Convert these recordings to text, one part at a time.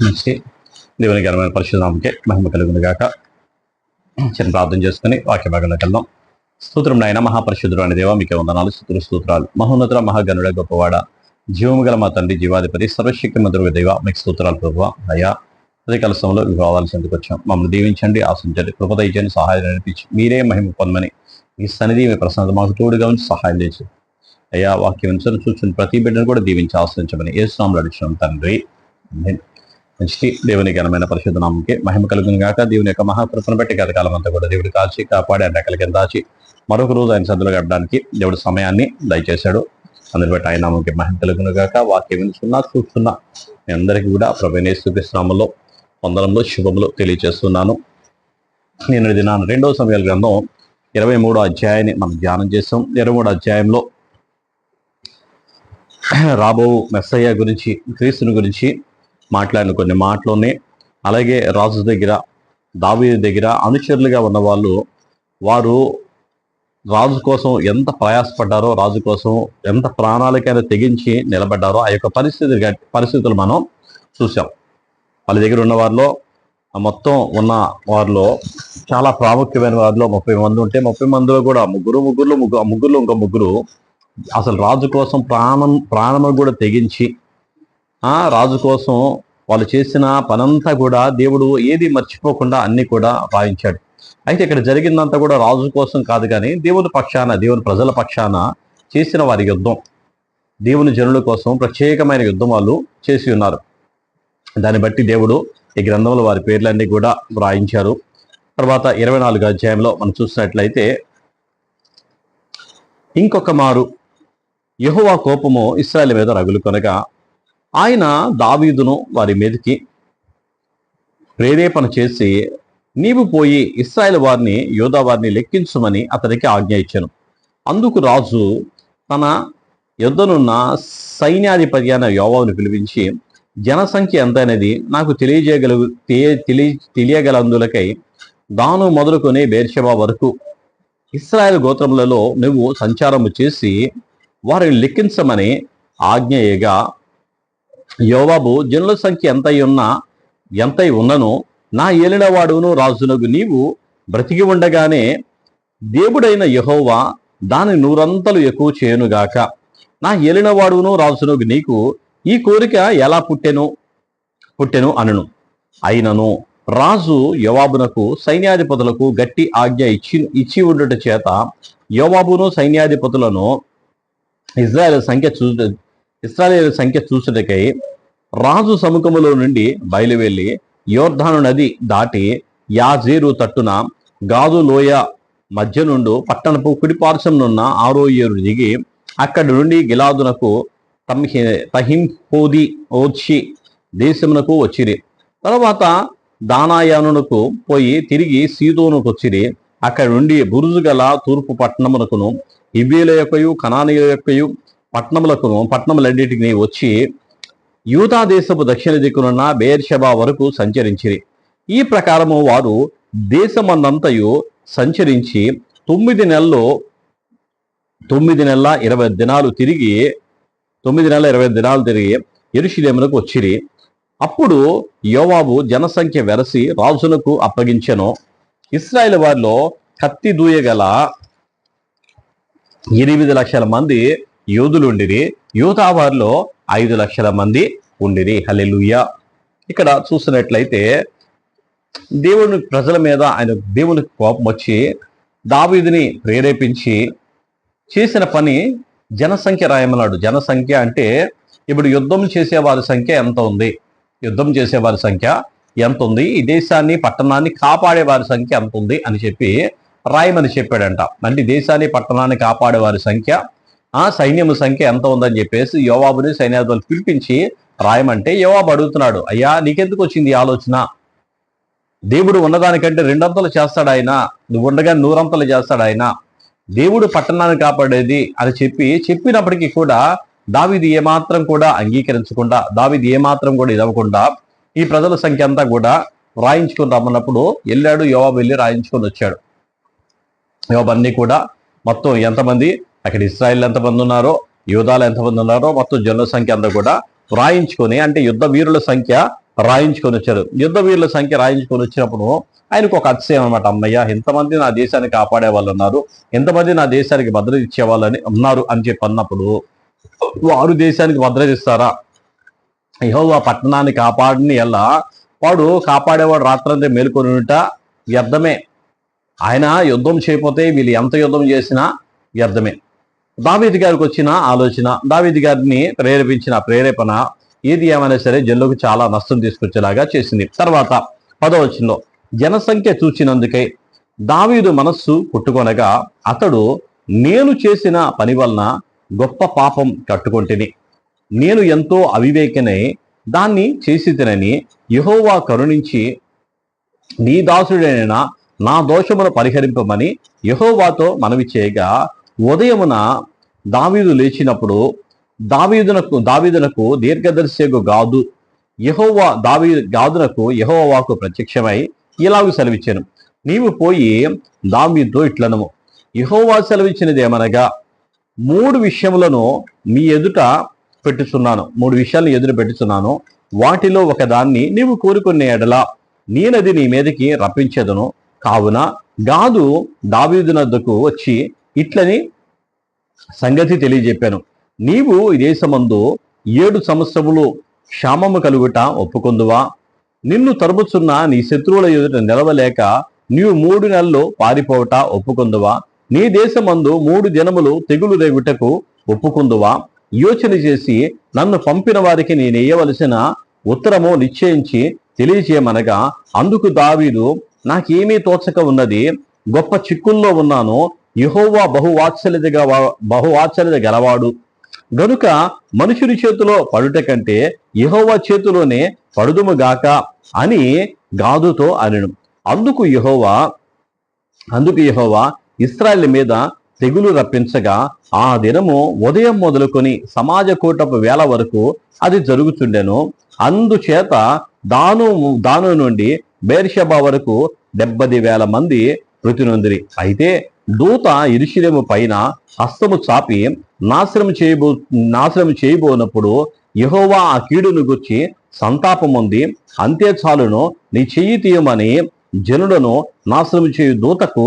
నుంచి దేవుని ఘనమైన పరిశుద్ధనామకే మహిమ కలుగును గాక. చిన్న ప్రార్థన చేసుకుని వాక్య భాగంలోకి వెళ్దాం. స్తోత్రం నాయన, మహాపరిశుద్ధుడు అనే దేవ మీకే వందనాలు, స్తోత్రాలు. మహోన్నతుల మహాగణుడ గొప్పవాడ, జీవము గల మా తండ్రి, జీవాధిపతి, సర్వశక్తి మంత్రుగ దేవ మీకు స్తోత్రాలు ప్రభువా. అయ్యా అదే కలసంలో వివాదాల్సిందుకు వచ్చాం. మమ్మల్ని దీవించండి, ఆశించండి, కృప దయచేయండి, సహాయం నడిపించి మీరే మహిమ పొందమని ఈ సన్నిధి మీ ప్రశాంత మాకు తోడుగా ఉంచి సహాయం చేసి అయ్యా వాక్యం చూసిన ప్రతి బిడ్డను కూడా దీవించి ఆశ్రయించమని యేసు నామములో అడుగుతున్నాం తండ్రి. మంచి దేవుని ఘనమైన పరిశుద్ధ నామముకే మహిమ కలుగును గాక. దేవుని యొక్క మహాకృపను బట్టి గత కాలం అంతా కూడా దేవుడు కాచి కాపాడి ఆయన రెక్కల కింద దాచి మరొక రోజు ఆయన సద్దులు గడపడానికి దేవుడు సమయాన్ని దయచేశాడు. అందరి బట్టి ఆయన నామముకి మహిమ కలుగును గాక. వాక్యం చూస్తున్నా మీ అందరికీ కూడా ప్రభువైన యేసుక్రీస్తు నామములో వందనంలో శుభములు తెలియజేస్తున్నాను. నేను దినాన్ని 2వ సమయాల గ్రంథం 23వ అధ్యాయాన్ని మనం ధ్యానం చేసాం. 23వ అధ్యాయంలో రాబో మెస్సయ్య గురించి, క్రీస్తుని గురించి మాట్లాడిన కొన్ని మాటలోనే, అలాగే రాజు దగ్గర, దావీదు దగ్గర అనుచరులుగా ఉన్న వారు రాజు కోసం ఎంత ప్రయాసపడ్డారో, రాజు కోసం ఎంత ప్రాణాలకైనా తెగించి నిలబడ్డారో ఆ యొక్క పరిస్థితులు మనం చూసాం. వాళ్ళ దగ్గర ఉన్న వారిలో, మొత్తం ఉన్న వారిలో చాలా ప్రాముఖ్యమైన వారిలో 30 మంది ఉంటే 30 మందిలో కూడా ముగ్గురు ఇంకో ముగ్గురు అసలు రాజు కోసం ప్రాణము కూడా తెగించి రాజు కోసం వాళ్ళు చేసిన పనంతా కూడా దేవుడు ఏది మర్చిపోకుండా అన్ని కూడా రాయించాడు. అయితే ఇక్కడ జరిగిందంతా కూడా రాజు కోసం కాదు, కానీ దేవుని పక్షాన, దేవుని ప్రజల పక్షాన చేసిన వారి యుద్ధం, దేవుని జనుల కోసం ప్రత్యేకమైన యుద్ధం వాళ్ళు చేసి ఉన్నారు. దాన్ని బట్టి దేవుడు ఈ గ్రంథంలో వారి పేర్లన్నీ కూడా వ్రాయించారు. తర్వాత 24వ అధ్యాయంలో మనం చూసినట్లయితే, ఇంకొక మారు యెహోవా కోపము ఇశ్రాయేలు మీద రగులుకొనగా ఆయన దావీదును వారి మీదకి ప్రేరేపణ చేసి, నీవు పోయి ఇశ్రాయేలు వారిని, యోధా వారిని లెక్కించమని అతనికి ఆజ్ఞ ఇచ్చాను. అందుకు రాజు తన యుద్ధనున్న సైన్యాధిపతి అయిన యోవాబును పిలిపించి, జనసంఖ్య ఎంత అనేది నాకు తెలియగలందులకై దాను మొదలుకొని బేర్షెబా వరకు ఇశ్రాయేలు గోత్రములలో నువ్వు సంచారము చేసి వారిని లెక్కించమని ఆజ్ఞయగా, యోవాబు జనుల సంఖ్య ఎంతై ఉన్నను నా ఏలినవాడును రాజునగు నీవు బ్రతికి ఉండగానే దేవుడైన యెహోవా దాని 100 అంతలు ఎక్కువ చేయనుగాక. నా ఏలినవాడును రాజునగు నీకు ఈ కోరిక ఎలా పుట్టెను అనును. అయినను రాజు యోవాబునకు సైన్యాధిపతులకు గట్టి ఆజ్ఞ ఇచ్చి ఉండుట చేత యోవాబును సైన్యాధిపతులను ఇశ్రాయేలు సంఖ్య చూసుటకై రాజు సముఖములో నుండి బయలువెళ్ళి యోర్దాను నది దాటి యాజేరు తట్టున గాదు లోయ మధ్య నుండి పట్టణపు కుడిపార్శ్వమునున్న ఆరోయేరు దిగి అక్కడి నుండి గిలాదునకు తహింహోది ఓర్చి దేశమునకు వచ్చిరి. తర్వాత దానాయానునకు పోయి తిరిగి సీదోనుకు వచ్చిరి. అక్కడి నుండి బురుజు గల తూర్పు పట్టణమునకును ఇవ్వేల యొక్కయు కనానీయుల యొక్కయు పట్టణములన్నిటికి వచ్చి యూదా దేశపు దక్షిణ దిక్కునున్న బేర్షెబా వరకు సంచరించిరి. ఈ ప్రకారము వారు దేశమన్నంతయు సంచరించి 9 నెలల 20 దినాలు తిరిగి యెరూషలేమునకు వచ్చిరి. అప్పుడు యోవాబు జనసంఖ్య వెరసి రాజునకు అప్పగించెను. ఇశ్రాయేలు వారిలో కత్తి దూయగల 8 లక్షల మంది యోధులు ఉండిరి. యూదా వారిలో 5 లక్షల మంది ఉండిరి. హల్లెలూయా. ఇక్కడ చూసినట్లయితే దేవుని ప్రజల మీద దేవునికి కోపం వచ్చి దావీదుని ప్రేరేపించి చేసిన పని జనసంఖ్య రాయమన్నాడు. జనసంఖ్య అంటే ఇప్పుడు యుద్ధం చేసే వారి సంఖ్య ఎంత ఉంది, ఈ దేశాన్ని, పట్టణాన్ని కాపాడే వారి సంఖ్య ఎంత ఉంది అని చెప్పి రాయమని చెప్పాడంట. అంటే దేశాన్ని, పట్టణాన్ని కాపాడే వారి సంఖ్య, సైన్యము సంఖ్య ఎంత ఉందని చెప్పేసి యోవాబుని సైన్యాధిపతులు పిలిపించి రాయమంటే యోవాబు అడుగుతున్నాడు, అయ్యా నీకెందుకు వచ్చింది ఆలోచన? దేవుడు ఉన్నదానికంటే 2 అంతలు చేస్తాడు ఆయన, నువ్వు ఉండగా 100 అంతలు చేస్తాడు ఆయన. దేవుడు పట్టణాన్ని కాపాడేది అని చెప్పినప్పటికీ కూడా దావీదు ఏమాత్రం కూడా అంగీకరించకుండా, దావీదు ఏమాత్రం కూడా ఇదవ్వకుండా ఈ ప్రజల సంఖ్య అంతా కూడా రాయించుకొని రమ్మన్నప్పుడు వెళ్ళాడు. యోవాబు వెళ్ళి రాయించుకొని వచ్చాడు. యోవాబు అన్ని కూడా మొత్తం ఎంతమంది అక్కడ ఇశ్రాయేల్ ఎంతమంది ఉన్నారో, యూదాలు ఎంతమంది ఉన్నారో మొత్తం జనుల సంఖ్య అంతా కూడా వ్రాయించుకొని, అంటే యుద్ధ వీరుల సంఖ్య రాయించుకొని వచ్చారు. యుద్ధ వీరుల సంఖ్య రాయించుకొని వచ్చినప్పుడు ఆయనకు ఒక అతిశయం అనమాట. అమ్మయ్య, ఎంతమంది నా దేశాన్ని కాపాడే వాళ్ళు ఉన్నారు, ఎంతమంది నా దేశానికి భద్రత ఇచ్చే వాళ్ళని ఉన్నారు అని చెప్పి అన్నప్పుడు, వారు దేశానికి భద్రత ఇస్తారా? యెహోవా పట్టణాన్ని కాపాడని ఎలా వాడు కాపాడేవాడు రాత్రంతా మేలుకొని ఉంట వ్యర్థమే. ఆయన యుద్ధం చేయకపోతే వీళ్ళు ఎంత యుద్ధం చేసినా వ్యర్థమే. దావీదు గారికి వచ్చిన ఆలోచన, దావీదు గారిని ప్రేరేపించిన ప్రేరేపణ ఏది ఏమైనా సరే జనులకు చాలా నష్టం తీసుకొచ్చేలాగా చేసింది. తర్వాత 10వ వచనంలో, జనసంఖ్య చూచినందుకై దావీదు మనస్సు పుట్టుకొనగా అతడు, నేను చేసిన పని వలన గొప్ప పాపం కట్టుకొంటిని, నేను ఎంతో అవివేకనై దాన్ని చేసి తినని యెహోవా కరుణించి నీ దాసుడైన నా దోషమును పరిహరింపమని యెహోవాతో మనవి చేయగా, ఉదయమున దావీదు లేచినప్పుడు దావీదునకు దీర్ఘదర్శియగు గాదు గాదునకు యెహోవాకు ప్రత్యక్షమై ఇలాగు సెలవిచ్చాను, నీవు పోయి దావీదుతో ఇట్లనము, యెహోవా సెలవిచ్చినది ఏమనగా, 3 విషయములను మీ ఎదుట పెట్టుచున్నాను, 3 విషయాలను ఎదురు పెట్టుచున్నాను, వాటిలో ఒకదాన్ని నీవు కోరుకునే ఎడల నేనది నీ మీదకి రప్పించేదను. కావున గాదు దావీదునద్దకు వచ్చి ఇట్లని సంగతి తెలియజెప్పాను, నీవు ఈ దేశమందు 7 సంవత్సరములు క్షామము కలుగుట ఒప్పుకొందువా? నిన్ను తరుముచున్న నీ శత్రువుల ఎదుట నిలవలేక నీవు 3 నెలలు పారిపోవట ఒప్పుకొందువా? నీ దేశమందు 3 దినములు తెగులు రేగుటకు ఒప్పుకొందువా? యోచన చేసి నన్ను పంపిన వారికి నేనేయవలసిన ఉత్తరము నిశ్చయించి తెలియచేయమనగా, అందుకు దావీదు, నాకేమీ తోచక ఉన్నది, గొప్ప చిక్కుల్లో ఉన్నాను, యెహోవా బహువాత్సల్యత గలవాడు గనుక మనుషుని చేతిలో పడుట కంటే యెహోవా చేతిలోనే పడుదుముగాక అని గాదుతో అనెను. అందుకు యెహోవా ఇశ్రాయేలు మీద తెగులు రప్పించగా ఆ దినము ఉదయం మొదలుకొని సమాజ కూటపు వేళ వరకు అది జరుగుతుండెను. అందుచేత దాను నుండి బెయేర్షెబా వరకు 70,000 మంది మృతి నొందిరి. అయితే దూత యెరూషలేము పైన హస్తము చాపి నాశనం చేయబోనప్పుడు యెహోవా ఆ కీడును గుర్చి సంతాపముంది, అంతే చాలును, నీ చెయ్యి తీయమని జనులను నాశనం చేయు దూతకు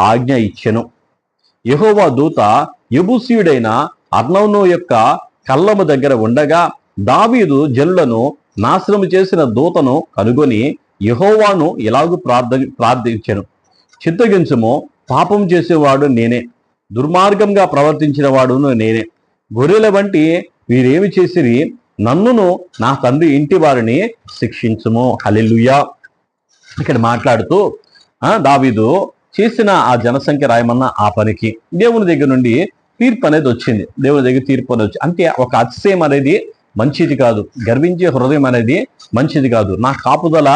ఆజ్ఞ ఇచ్చెను. యెహోవా దూత యెబూసీయుడైన అర్నోను యొక్క కళ్ళము దగ్గర ఉండగా దావీదు జనులను నాశనం చేసిన దూతను కనుగొని యెహోవాను ఇలాగు ప్రార్థించెను, చిత్తగించుము, పాపం చేసేవాడు నేనే, దుర్మార్గంగా ప్రవర్తించిన వాడును నేనే, గొర్రెల వంటి వీరేమి చేసిరి, నన్నును నా తండ్రి ఇంటి వారిని శిక్షించుము. హల్లెలూయా. ఇక్కడ మాట్లాడుతూ దావీదు చేసిన ఆ జనసంఖ్య రాయమన్న ఆ పనికి దేవుని దగ్గర నుండి తీర్పు అనేది వచ్చింది. దేవుని దగ్గర తీర్పు అనేది వచ్చింది. అంటే ఒక అతిశయం అనేది మంచిది కాదు, గర్వించే హృదయం అనేది మంచిది కాదు, నా కాపుదల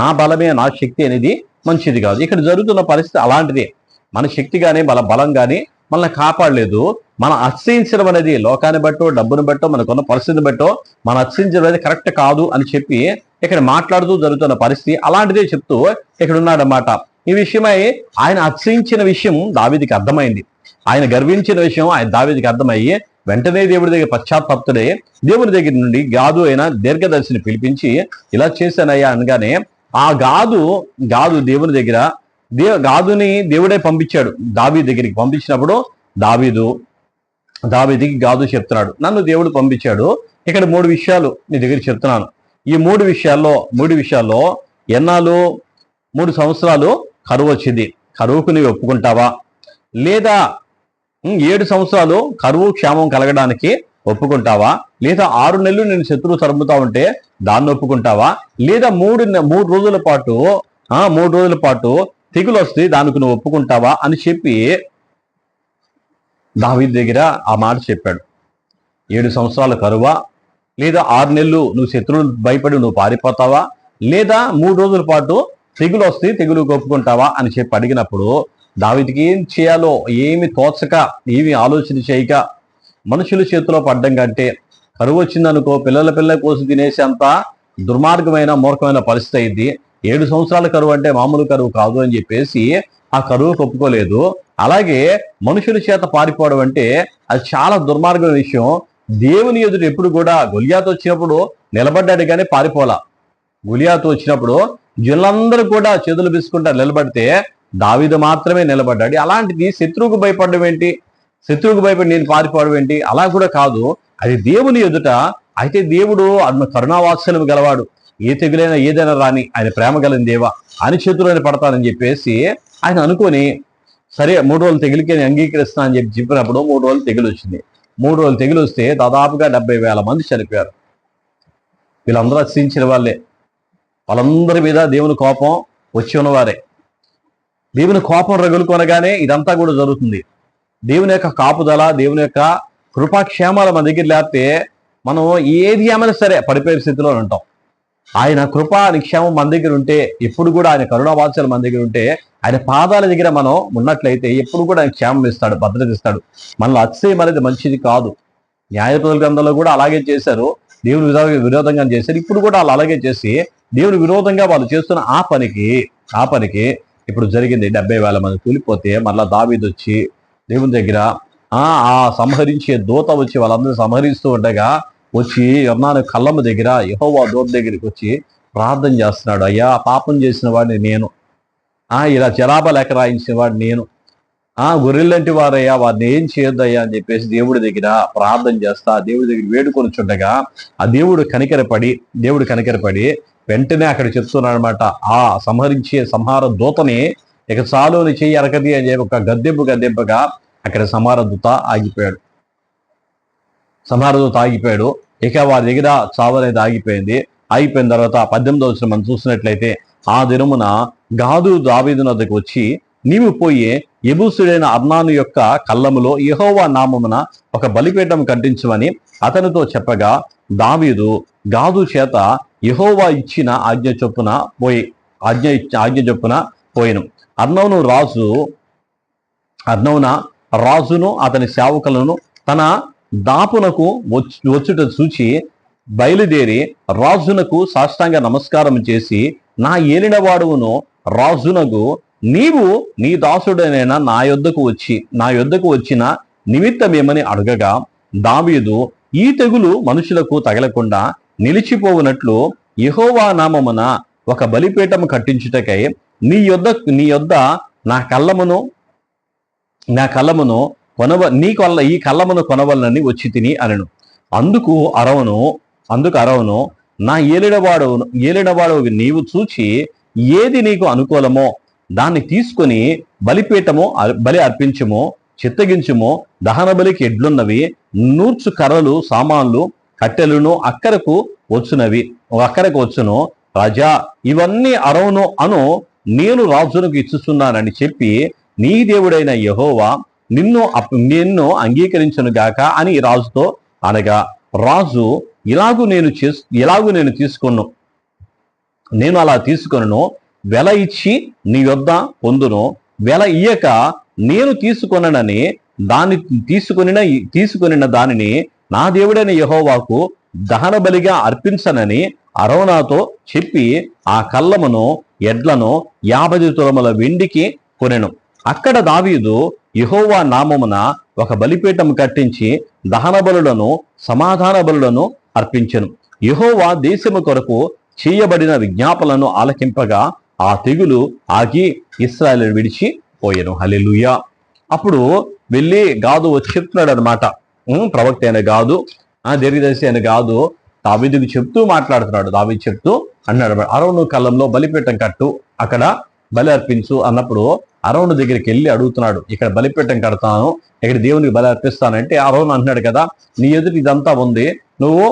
నా బలమే నా శక్తి అనేది మంచిది కాదు. ఇక్కడ జరుగుతున్న పరిస్థితి అలాంటిదే. మన శక్తి కానీ బలం కానీ మనల్ని కాపాడలేదు. మనం అతిశయించడం అనేది లోకాన్ని బట్టో డబ్బును బట్టో మనకున్న పరిస్థితిని బట్టో మనం అతిశయించడం అనేది కరెక్ట్ కాదు అని చెప్పి ఇక్కడ మాట్లాడుతూ జరుగుతున్న పరిస్థితి అలాంటిదే చెప్తూ ఇక్కడ ఉన్నాడన్నమాట. ఈ విషయమై ఆయన అతిశయించిన విషయం దావీదుకి అర్థమైంది, ఆయన గర్వించిన విషయం దావీదుకి అర్థమయ్యి వెంటనే దేవుడి దగ్గర పశ్చాత్తాపతుడే దేవుని దగ్గర నుండి గాదు అయిన దీర్ఘదర్శిని పిలిపించి ఇలా చేశానయ్యా అనగానే ఆ గాదు దేవుని దగ్గర గాదుని దేవుడే పంపించాడు. దావీదు దగ్గరికి పంపించినప్పుడు దావీదుకి గాదు చెప్తున్నాడు, నన్ను దేవుడు పంపించాడు, ఇక్కడ 3 విషయాలు నీ దగ్గర చెప్తున్నాను. ఈ 3 విషయాల్లో ఎన్నాళ్ళు 3 సంవత్సరాలు కరువు వచ్చింది, కరువుకు నీవు ఒప్పుకుంటావా? లేదా 7 సంవత్సరాలు కరువు క్షేమం కలగడానికి ఒప్పుకుంటావా? లేదా 6 నెలలు నేను శత్రువు తరుముతా ఉంటే దాన్ని ఒప్పుకుంటావా? లేదా 3 రోజుల పాటు తెగులు వస్తే దానికి నువ్వు ఒప్పుకుంటావా అని చెప్పి దావీదు దగ్గర ఆ మాట చెప్పాడు. 7 సంవత్సరాల కరువా, లేదా 6 నెలలు నువ్వు శత్రువులు భయపడి నువ్వు పారిపోతావా, లేదా 3 రోజుల పాటు తెగులు వస్తే తెగులుకు ఒప్పుకుంటావా అని చెప్పి అడిగినప్పుడు దావీదుకి ఏం చేయాలో ఏమి తోచక, ఏమి ఆలోచన చేయక, మనుషుల చేతిలో పడ్డం కంటే కరువు వచ్చిందనుకో పిల్లల కోసి తినేసేంత దుర్మార్గమైన మూర్ఖమైన పరిస్థితి అయింది. 7 సంవత్సరాల కరువు అంటే మామూలు కరువు కాదు అని చెప్పేసి ఆ కరువుకు ఒప్పుకోలేదు. అలాగే మనుషుల చేత పారిపోవడం అంటే అది చాలా దుర్మార్గమైన విషయం. దేవుని ఎదురు ఎప్పుడు కూడా గొల్యాతు వచ్చినప్పుడు నిలబడ్డాడు కానీ పారిపోలా. గులియాతు వచ్చినప్పుడు జనులందరూ కూడా చేతులు బిసుకుంటా నిలబడితే దావీదు మాత్రమే నిలబడ్డాడు. అలాంటిది శత్రువుకు భయపడడం ఏంటి, శత్రువుకు భయపడి నేను పారిపోవడం ఏంటి? అలా కూడా కాదు, అది దేవుని ఎదుట. అయితే దేవుడు కరుణావాత్సల్యం గలవాడు, ఏ తెగులైనా ఏదైనా రాని ఆయన ప్రేమ కలిగిన దేవా అని చేతుల్లోనే పడతానని చెప్పేసి ఆయన అనుకొని, సరే 3 రోజులు తెగులకి నేను అంగీకరిస్తాను అని చెప్పినప్పుడు 3 రోజులు తెగులు వచ్చింది. 3 రోజులు తెగులు వస్తే దాదాపుగా 70,000 మంది చనిపోయారు. వీళ్ళందరూ రక్షించిన వాళ్ళే, వాళ్ళందరి మీద దేవుని కోపం వచ్చి ఉన్నవారే. దేవుని కోపం రగులుకొనగానే ఇదంతా కూడా జరుగుతుంది. దేవుని యొక్క కాపుదల, దేవుని యొక్క కృపాక్షేమాలు మన దగ్గర లేకపోతే మనం ఏది ఏమైనా సరే పడిపోయే స్థితిలో ఉంటాం. ఆయన కృపా నిక్షేమం మన దగ్గర ఉంటే, ఎప్పుడు కూడా ఆయన కరుణావాత్సలు మన దగ్గర ఉంటే, ఆయన పాదాల దగ్గర మనం ఉన్నట్లయితే ఎప్పుడు కూడా ఆయన క్షేమం ఇస్తాడు, భద్రత ఇస్తాడు. మనల్ని అతిశయం అనేది మంచిది కాదు. న్యాయపరుల గ్రంథంలో కూడా అలాగే చేశారు, దేవుని విరోధంగా చేశారు. ఇప్పుడు కూడా వాళ్ళు అలాగే చేసి దేవుని విరోధంగా వాళ్ళు చేస్తున్న ఆ పనికి ఇప్పుడు జరిగింది. 70,000 మంది కూలిపోతే మళ్ళా దావీదు వచ్చి దేవుని దగ్గర ఆ సంహరించే దూత వచ్చి వాళ్ళందరూ సంహరిస్తూ ఉండగా వచ్చి యొర్నాను కళ్ళమ్మ దగ్గర యెహోవా దూత దగ్గరికి వచ్చి ప్రార్థన చేస్తున్నాడు. అయ్యా, పాపం చేసిన వాడిని నేను, ఇలా జనాభ లెక్క రాయించిన వాడు నేను, గొర్రెలంటి వారయ్యా, వారిని ఏం చేయొద్దయ్యా అని చెప్పేసి దేవుడి దగ్గర ప్రార్థన చేస్తా దేవుడి దగ్గర వేడుకొని చుండగా ఆ దేవుడు కనికరపడి వెంటనే అక్కడ చెప్తున్నాడు అనమాట. ఆ సంహార దూతని ఇక చాలుని చెయ్యి అరకది అని చెప్పి ఒక గద్దెంపుగా అక్కడ సంహార దూత ఆగిపోయాడు. ఇక వారి దగ్గర చావు అనేది ఆగిపోయింది. ఆగిపోయిన తర్వాత 18వ వచనం మనం చూసినట్లయితే, ఆ దినమున గాదు దావీదు వద్దకు వచ్చి, నీవు పోయి యెబూసుడైన అర్నాను యొక్క కళ్ళములో యెహోవా నామమున ఒక బలిపీఠం కట్టించమని అతనితో చెప్పగా, దావీదు గాదు చేత యెహోవా ఇచ్చిన ఆజ్ఞ చొప్పున పోయిను. అర్నౌన రాజును అతని సేవకులను తన దాపునకు వచ్చుట చూచి బయలుదేరి రాజునకు సాష్టాంగ నమస్కారం చేసి, నా ఏలినవాడును రాజునకు నీవు నీ దాసుడనైనా నా యొద్దకు వచ్చిన నిమిత్తమేమని అడగగా, దావీదు ఈ తెగులు మనుషులకు తగలకుండా నిలిచిపోవునట్లు యెహోవా నామమున ఒక బలిపీఠం కట్టించుటకై నీ యొద్ద ఈ కళ్ళమును కొనవలనని వచ్చి తిని అనను. అందుకు అరవను నా ఏలినవాడు నీవు చూచి ఏది నీకు అనుకూలమో దాన్ని తీసుకొని బలి అర్పించుము, చిత్తగించుము. దహన బలికి ఎడ్లున్నవి, నూర్చు కర్రలు, సామాన్లు, కట్టెలను అక్కరకు వచ్చును. రాజా, ఇవన్నీ అరవను నేను రాజునకు ఇచ్చుచున్నానని చెప్పి, నీ దేవుడైన యెహోవా నిన్ను అంగీకరించును గాక అని రాజుతో అనగా, రాజు ఇలాగు నేను తీసుకొను, నేను అలా తీసుకొను, వెల ఇచ్చి నీ యొద్ద పొందును, వెల ఇయ్యక నేను తీసుకొనని దానిని నా దేవుడైన యెహోవాకు దహన బలిగా అర్పించనని అరవనాతో చెప్పి ఆ కళ్ళమును ఎడ్లను 50 తులముల వెండికి కొనెను. అక్కడ దావీదు యెహోవా నామమున ఒక బలిపీఠం కట్టించి దహన బలులను సమాధాన బలులను అర్పించెను. యెహోవా దేశము కొరకు చేయబడిన విజ్ఞాపనలను ఆలకింపగా ఆ తెగులు ఆగి ఇశ్రాయేలును విడిచిపోయెను. హల్లెలూయా. అప్పుడు వెళ్ళి గాదు వచ్చి చెప్తున్నాడు అనమాట. ప్రవక్త అయిన గాదు, దీర్ఘదర్శి అయిన గాదు దావీదుకు మాట్లాడుతున్నాడు. దావీదు చెప్తూ అన్నాడు, అరౌను కళ్ళంలో బలిపీఠం కట్టు, అక్కడ బలి అర్పించు అన్నప్పుడు అరౌను దగ్గరికి వెళ్ళి అడుగుతున్నాడు, ఇక్కడ బలిపీఠం కడతాను, ఇక్కడ దేవునికి బలి అర్పిస్తానంటే అరౌను అంటున్నాడు కదా, నీ ఎదుటి ఇదంతా ఉంది, నువ్వు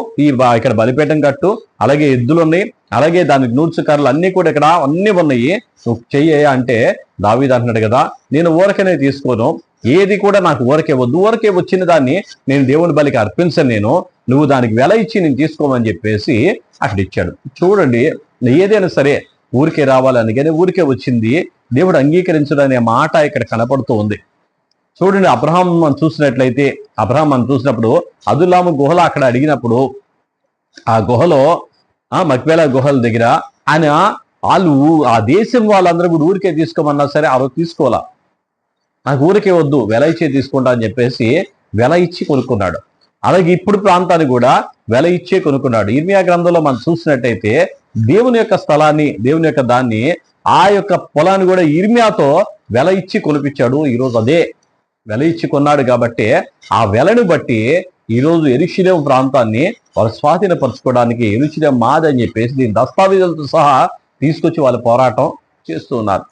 ఇక్కడ బలిపీఠం కట్టు, అలాగే ఎద్దులు ఉన్నాయి, అలాగే దానికి నూర్చు కర్రలు అన్ని కూడా ఇక్కడ అన్ని ఉన్నాయి, నువ్వు చెయ్యి అంటే దావీదు అంటున్నాడు కదా, నేను ఊరకనే తీసుకోను, ఏది కూడా నాకు ఊరకే వద్దు, ఊరకే వచ్చిన దాన్ని నేను దేవుని బలికి అర్పించను, నువ్వు దానికి వెల ఇచ్చి నేను తీసుకోమని చెప్పేసి అక్కడ ఇచ్చాడు. చూడండి, ఏదైనా సరే ఊరికే రావాలని కానీ ఊరికే వచ్చింది దేవుడు అంగీకరించడం అనే మాట ఇక్కడ కనపడుతూ ఉంది. చూడండి, అబ్రహాం మనం చూసినప్పుడు అదుల్లాము గుహలో అక్కడ అడిగినప్పుడు ఆ గుహలో మక్వేలా గుహల దగ్గర వాళ్ళు ఆ దేశం వాళ్ళందరూ కూడా ఊరికే తీసుకోమన్నా సరే ఆ రోజు తీసుకోవాలా, నాకు ఊరికే వద్దు, వెల ఇచ్చే తీసుకుంటా అని చెప్పేసి వెల ఇచ్చి కొనుక్కున్నాడు. అలాగే ఇప్పుడు ప్రాంతాన్ని కూడా వెల ఇచ్చే కొనుక్కున్నాడు. ఇర్మియా గ్రంథంలో మనం చూసినట్టయితే దేవుని యొక్క స్థలాన్ని, దేవుని యొక్క దాన్ని, ఆ యొక్క పొలాన్ని కూడా ఇర్మియాతో వెల ఇచ్చి కొనిపించాడు. ఈరోజు అదే వెల ఇచ్చి కొన్నాడు కాబట్టి ఆ వెలను బట్టి ఈరోజు యెరూషలేము ప్రాంతాన్ని వారు స్వాధీనపరచుకోవడానికి యెరూషలేము మాది అని చెప్పేసి దీని దస్తావేజులతో సహా తీసుకొచ్చి వాళ్ళు పోరాటం చేస్తూ ఉన్నారు.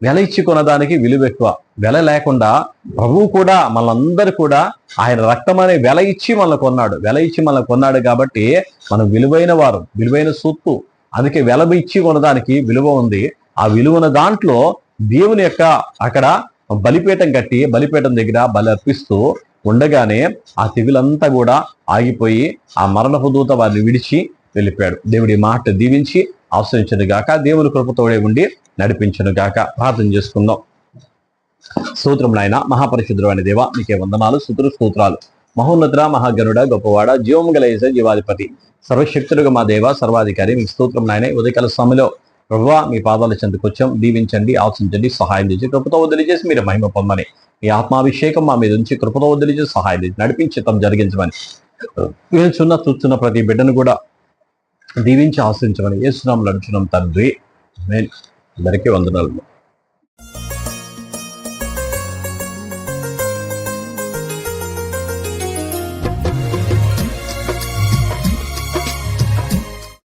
వెల ఇచ్చి కొనడానికి విలువ ఎక్కువ. వెల లేకుండా ప్రభువు కూడా మనందరూ కూడా ఆయన రక్తం అనే వెల ఇచ్చి మనల్ని కొన్నాడు. వెల ఇచ్చి మనల్ని కొన్నాడు కాబట్టి మనం విలువైన వారు, విలువైన సొత్తు. అందుకే వెల ఇచ్చి కొనడానికి విలువ ఉంది. ఆ విలువన దాంట్లో దేవుని యొక్క అక్కడ బలిపీఠం కట్టి బలిపీఠం దగ్గర బలి అర్పిస్తూ ఉండగానే ఆ తెగులంతా కూడా ఆగిపోయి ఆ మరణపు దూత వారిని విడిచి వెళ్ళిపోయాడు. దేవుడి మాట దీవించి ఆశ్రయించను గాక, దేవుని కృపతోడే ఉండి నడిపించను గాక. ప్రార్థన చేసుకుందాం. స్తోత్రం నాయన, మహాపరిశుద్ధుడు అనే దేవ, మీకే వందనాలు, స్తోత్రాలు. మహోన్నతుడ, మహాగణుడ, గొప్పవాడ, జీవము గల యేసయ్య, జీవాధిపతి, సర్వశక్తుడుగా మా దేవ, సర్వాధికారి, మీకు స్తోత్రం నాయన. ఉదయకాల సమయంలో ప్రభువా మీ పాదాల చెంతకు వచ్చాం. దీవించండి, ఆశించండి, సహాయం చేసి కృపతో వదిలిచేసి మీరు మహిమ పొందమని, మీ ఆత్మాభిషేకం మా మీద నుంచి కృపతో వదిలిచేసి సహాయం చేసి నడిపించి తమ జరిగించమని, చూస్తున్న ప్రతి బిడ్డను కూడా దీవించి ఆశ్రయించమని యేసునామములో అడుగుచున్నాం తండ్రి. ఆమేన్. అందరికీ వందనాలు.